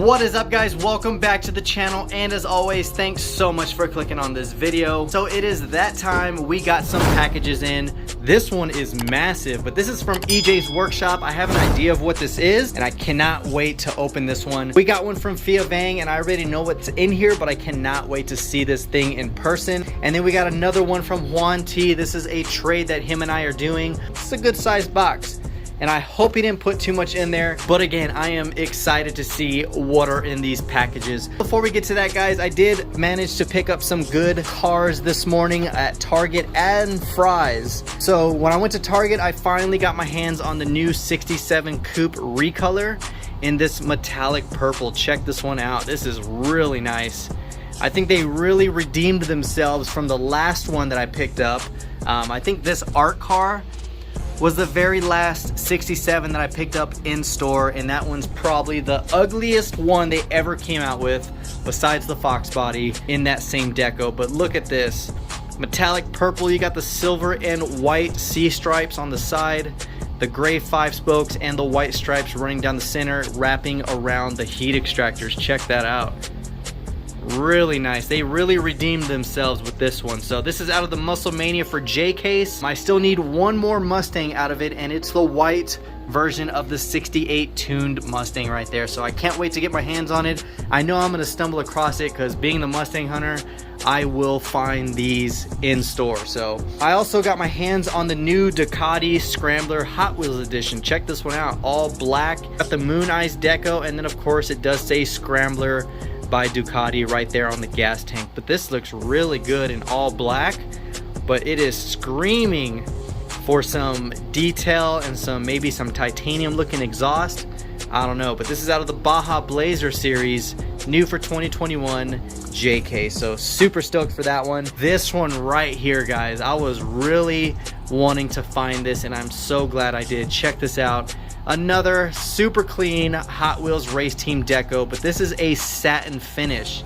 What is up, guys? Welcome back to the channel, and as always, thanks so much for clicking on this video. So it is that time. We got some packages in. This one is massive, but this is from EJ's workshop. I have an idea of what this is, and I cannot wait to open this one. We got one from Fia Vang, and I already know what's in here, but I cannot wait to see this thing in person. And then we got another one from Juan T. This is a trade that him and I are doing. It's a good sized box, and I hope he didn't put too much in there. But again, I am excited to see what are in these packages. Before we get to that, guys, I did manage to pick up some good cars this morning at Target and Fry's. So when I went to Target, I finally got my hands on the new 67 Coupe Recolor in this metallic purple. Check this one out. This is really nice. I think they really redeemed themselves from the last one that I picked up. I think this art car was the very last 67 that I picked up in store, and that one's probably the ugliest one they ever came out with besides the Fox body in that same deco. But look at this metallic purple. You got the silver and white C stripes on the side, the gray 5 spokes, and the white stripes running down the center, wrapping around the heat extractors. Check that out. Really nice. They really redeemed themselves with this one. So this is out of the Muscle Mania for J case. I still need one more Mustang out of it, and it's the white version of the 68 tuned Mustang right there. So I can't wait to get my hands on it. I know I'm gonna stumble across it because being the Mustang hunter, I will find these in store. So I also got my hands on the new Ducati Scrambler Hot Wheels edition. Check this one out, all black. Got the Moon Eyes deco, and then of course it does say Scrambler by Ducati right there on the gas tank. But this looks really good in all black, but it is screaming for some detail and maybe some titanium looking exhaust. I don't know, but this is out of the Baja Blazer series, new for 2021 JK. So super stoked for that one. This one right here, guys, I was really wanting to find this, and I'm so glad I did. Check this out. Another super clean Hot Wheels race team deco, but this is a satin finish,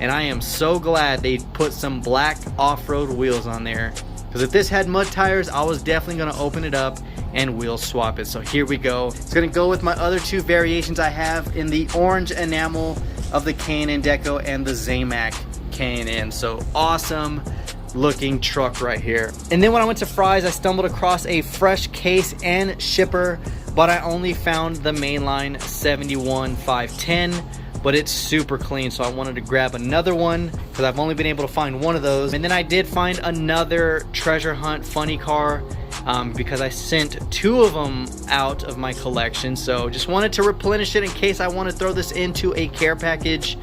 and I am so glad they put some black off-road wheels on there, because if this had mud tires, I was definitely going to open it up and wheel swap it. So here we go. It's going to go with my other two variations I have in the orange enamel of the K&N deco and the Zamac K&N. So awesome looking truck right here. And then when I went to Fry's, I stumbled across a fresh case and shipper, but I only found the mainline 71 510, but it's super clean, so I wanted to grab another one because I've only been able to find one of those. And then I did find another treasure hunt funny car because I sent 2 of them out of my collection, so just wanted to replenish it in case I want to throw this into a care package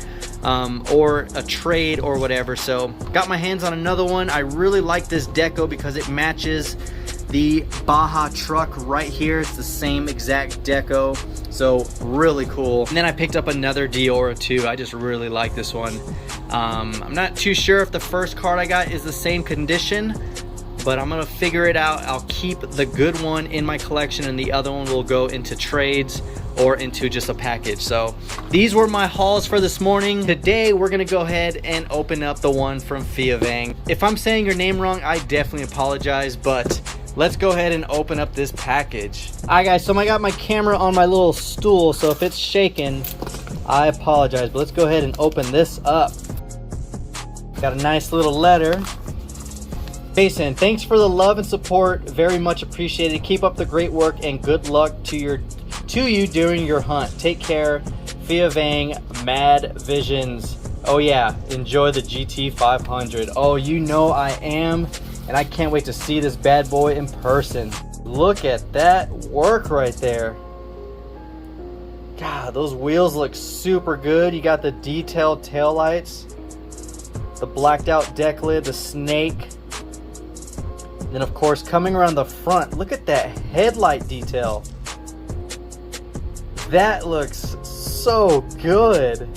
or a trade or whatever. So got my hands on another one. I really like this deco because it matches the Baja truck right here. It's the same exact deco, so really cool. And then I picked up another Diora too. I just really like this one. I'm not too sure if the first card I got is the same condition, but I'm gonna figure it out. I'll keep the good one in my collection, and the other one will go into trades or into just a package. So these were my hauls for this morning. Today we're gonna go ahead and open up the one from Fia Vang. If I'm saying your name wrong, I definitely apologize, but let's go ahead and open up this package. Alright guys, so I got my camera on my little stool, so if it's shaking, I apologize, but let's go ahead and open this up. Got a nice little letter. Jason, thanks for the love and support, very much appreciated. Keep up the great work and good luck to you during your hunt. Take care, Fia Vang, Mad Visions. Oh yeah, enjoy the GT500. Oh, you know I am, and I can't wait to see this bad boy in person. Look at that work right there. God, those wheels look super good. You got the detailed taillights, the blacked out deck lid, the snake. And then of course coming around the front, look at that headlight detail. That looks so good.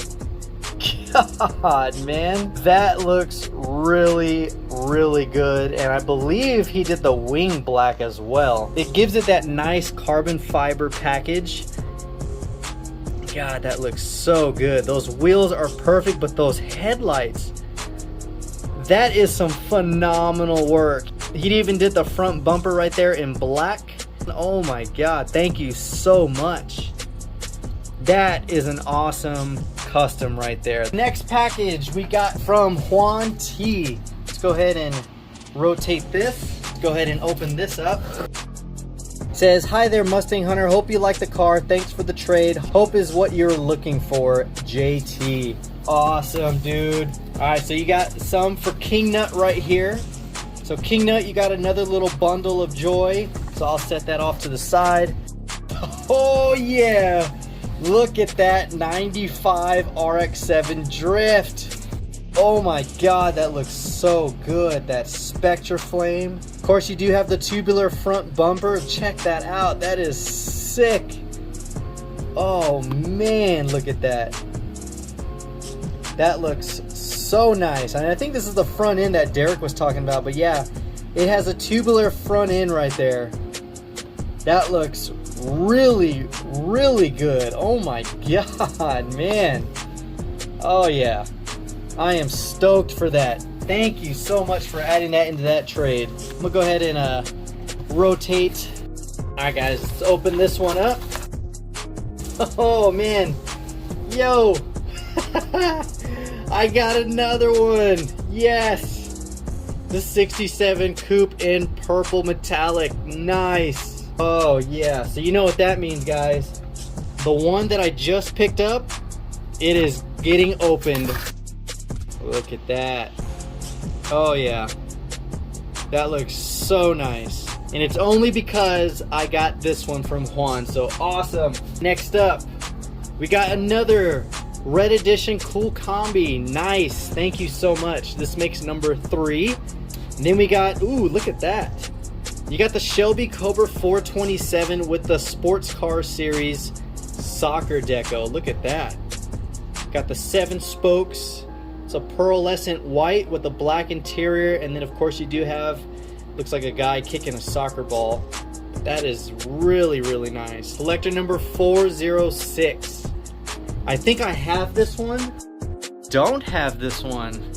God, man, that looks really, really good. And I believe he did the wing black as well. It gives it that nice carbon fiber package. God, that looks so good. Those wheels are perfect, but those headlights, that is some phenomenal work. He even did the front bumper right there in black. Oh my God, thank you so much. That is an awesome custom right there. Next package we got from Juan T. Let's go ahead and rotate this. Let's go ahead and open this up. It says, hi there Mustang Hunter, hope you like the car. Thanks for the trade. Hope is what you're looking for, JT. Awesome, dude. All right, so you got some for King Nut right here. So King Nut, you got another little bundle of joy. So I'll set that off to the side. Oh yeah. Look at that 95 RX-7 Drift. Oh my God, that looks so good. That Spectra Flame. Of course, you do have the tubular front bumper. Check that out. That is sick. Oh man, look at that. That looks so nice. And I think this is the front end that Derek was talking about. But yeah, it has a tubular front end right there. That looks really, really good. Oh my God, man. Oh yeah, I am stoked for that. Thank you so much for adding that into that trade. I'm gonna go ahead and rotate. All right guys, let's open this one up. Oh man, yo. I got another one. Yes, the 67 coupe in purple metallic. Nice. Oh yeah, so you know what that means, guys. The one that I just picked up, it is getting opened. Look at that. Oh yeah, that looks so nice. And it's only because I got this one from Juan, so awesome. Next up, we got another Red Edition Cool Combi. Nice, thank you so much. This makes number 3. And then we got, ooh, look at that. You got the Shelby Cobra 427 with the Sports Car Series soccer deco. Look at that. Got the 7 spokes. It's a pearlescent white with a black interior. And then of course you do have, looks like a guy kicking a soccer ball. That is really, really nice. Selector number 406. I think I have this one. Don't have this one.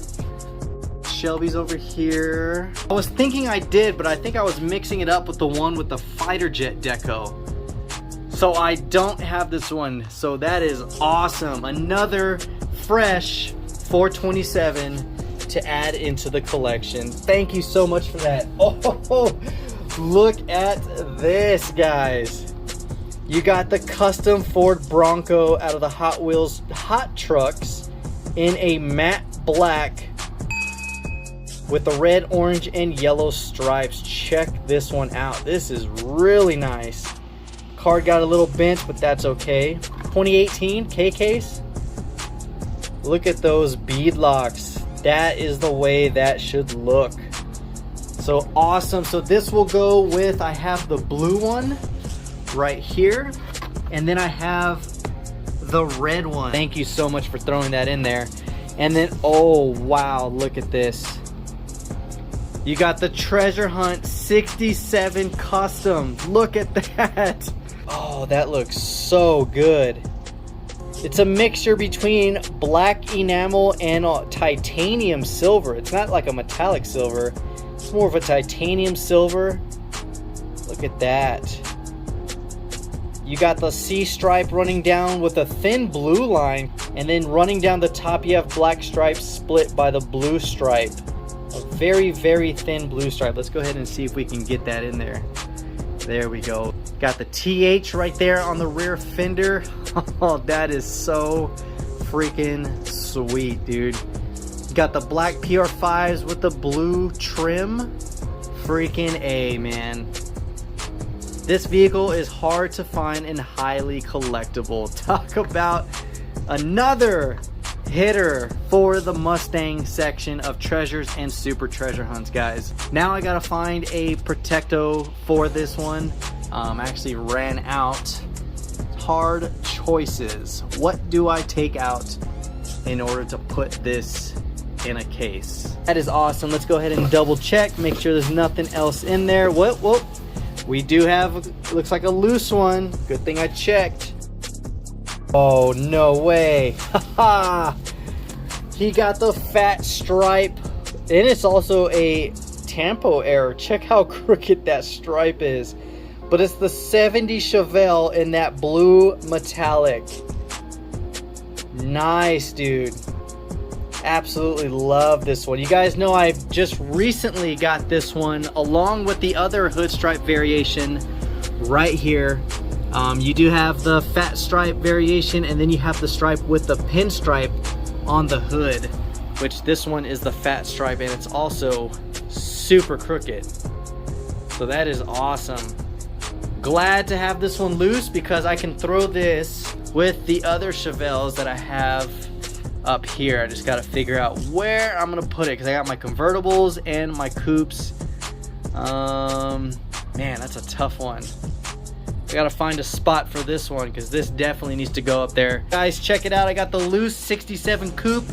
Shelby's over here. I was thinking I did, but I think I was mixing it up with the one with the fighter jet deco. So I don't have this one. So that is awesome. Another fresh 427 to add into the collection. Thank you so much for that. Oh, look at this, guys. You got the custom Ford Bronco out of the Hot Wheels Hot Trucks in a matte black with the red, orange, and yellow stripes. Check this one out. This is really nice. Card got a little bent, but that's okay. 2018 K-Case. Look at those bead locks. That is the way that should look. So awesome. So this will go with, I have the blue one right here, and then I have the red one. Thank you so much for throwing that in there. And then, oh wow, look at this. You got the Treasure Hunt 67 Custom. Look at that. Oh, that looks so good. It's a mixture between black enamel and titanium silver. It's not like a metallic silver. It's more of a titanium silver. Look at that. You got the C stripe running down with a thin blue line, and then running down the top you have black stripes split by the blue stripe. A very, very thin blue stripe. Let's go ahead and see if we can get that in there. There we go. Got the TH right there on the rear fender. Oh, that is so freaking sweet, dude. Got the black PR5s with the blue trim. Freaking A, man. This vehicle is hard to find and highly collectible. Talk about another hitter for the Mustang section of treasures and super treasure hunts, guys. Now I gotta find a Protecto for this one. Actually ran out. Hard choices. What do I take out in order to put this in a case? That is awesome. Let's go ahead and double check, make sure there's nothing else in there. Whoop. We do have, looks like a loose one. Good thing I checked. Oh, no way. Haha. He got the fat stripe. And it's also a tampo error. Check how crooked that stripe is. But it's the 70 Chevelle in that blue metallic. Nice, dude. Absolutely love this one. You guys know I've just recently got this one along with the other hood stripe variation right here. You do have the fat stripe variation, and then you have the stripe with the pinstripe on the hood, which this one is the fat stripe, and it's also super crooked. So that is awesome. Glad to have this one loose because I can throw this with the other Chevelles that I have up here. I just got to figure out where I'm gonna put it because I got my convertibles and my coupes. Man, that's a tough one. I gotta find a spot for this one because this definitely needs to go up there. Guys, check it out. I got the loose 67 coupe,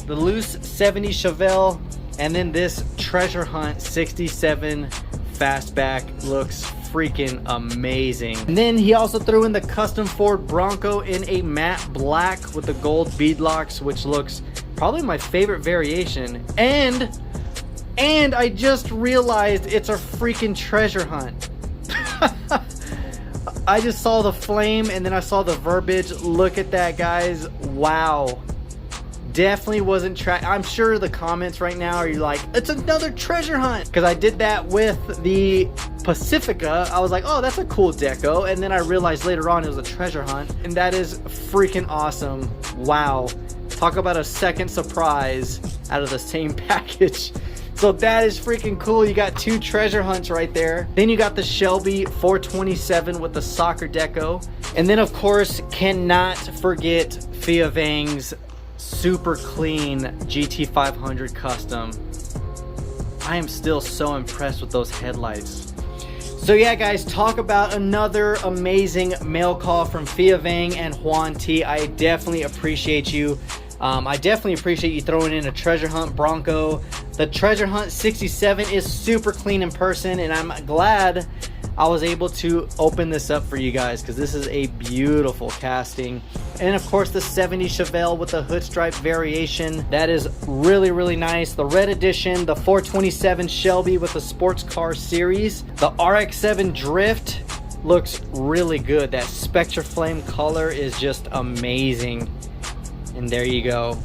the loose 70 Chevelle, and then this Treasure Hunt 67 fastback. Looks freaking amazing. And then he also threw in the custom Ford Bronco in a matte black with the gold beadlocks, which looks probably my favorite variation. And I just realized it's a freaking Treasure Hunt. I just saw the flame and then I saw the verbiage. Look at that, guys. Wow. Definitely wasn't I'm sure the comments right now are like, it's another Treasure Hunt, because I did that with the Pacifica. I was like, oh, that's a cool deco, and then I realized later on it was a Treasure Hunt, and that is freaking awesome. Wow, talk about a second surprise out of the same package. So that is freaking cool. You got two Treasure Hunts right there. Then you got the Shelby 427 with the soccer deco, and then of course cannot forget Fia Vang's super clean GT500 custom. I am still so impressed with those headlights. So yeah, guys, talk about another amazing mail call from Fia Vang and Juan T. I definitely appreciate you. I definitely appreciate you throwing in a Treasure Hunt Bronco. The Treasure Hunt 67 is super clean in person, and I'm glad I was able to open this up for you guys because this is a beautiful casting. And of course the 70 Chevelle with the hood stripe variation, that is really nice. The red edition, the 427 Shelby with the sports car series, the RX-7 Drift looks really good. That Spectra Flame color is just amazing. And there you go,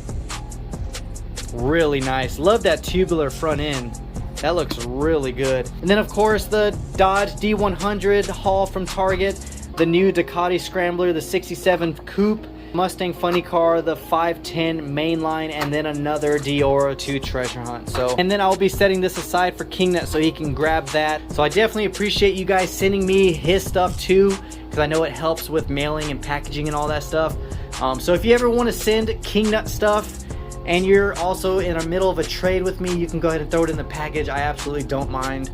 really nice. Love that tubular front end. That looks really good. And then of course the Dodge D100 haul from Target, the new Ducati Scrambler, the 67 coupe, Mustang funny car, the 510 mainline, and then another Dioro 2 Treasure Hunt. So, and then I'll be setting this aside for Kingnut so he can grab that. So I definitely appreciate you guys sending me his stuff too, because I know it helps with mailing and packaging and all that stuff. So if you ever want to send Kingnut stuff and you're also in the middle of a trade with me, you can go ahead and throw it in the package. I absolutely don't mind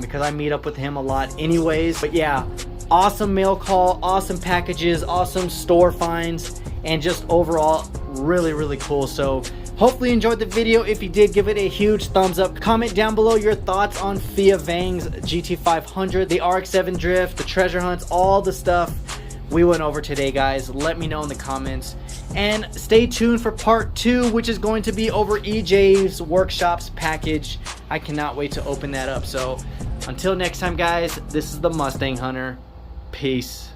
because I meet up with him a lot anyways. But yeah, awesome mail call, awesome packages, awesome store finds, and just overall really cool. So hopefully you enjoyed the video. If you did, give it a huge thumbs up. Comment down below your thoughts on Fia Vang's GT500, the RX-7 Drift, the Treasure Hunts, all the stuff we went over today, guys. Let me know in the comments, and stay tuned for part 2, which is going to be over EJ's Workshops package. I cannot wait to open that up. So until next time, guys, this is the Mustang Hunter. Peace.